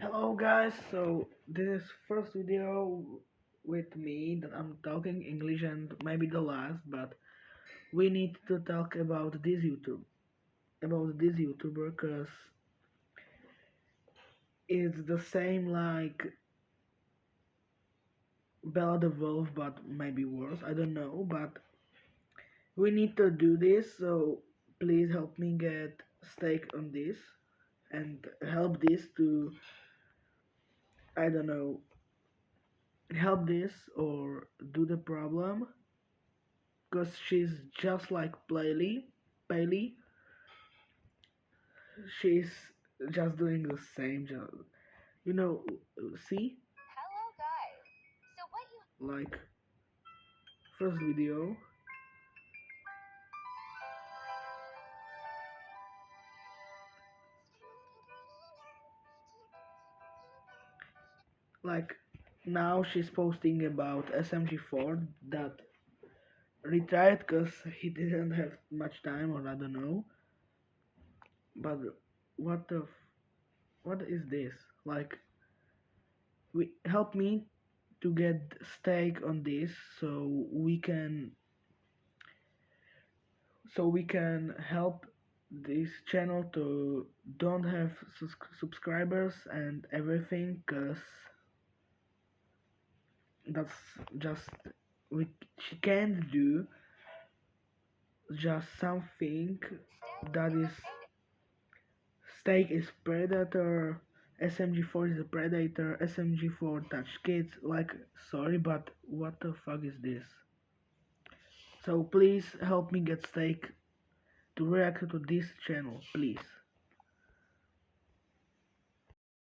Hello guys, so this is first video with me that I'm talking English and maybe the last, but we need to talk about this YouTuber cause it's the same like Bella the Wolf but maybe worse, I don't know, but we need to do this, so please help me get stake on this and help this to, I don't know, help this or do the problem because she's just like Paley. She's just doing the same job. You know, see, like first video, like now she's posting about SMG4 that retired because he didn't have much time or I don't know. But what the what is this? Like, we help me to get stake on this so we can help this channel to don't have subscribers and everything because that's just we she can't do just something that is stake is predator, SMG4 is a predator, SMG4 touch kids, like sorry but what the fuck is this? So please help me get stake to react to this channel, please.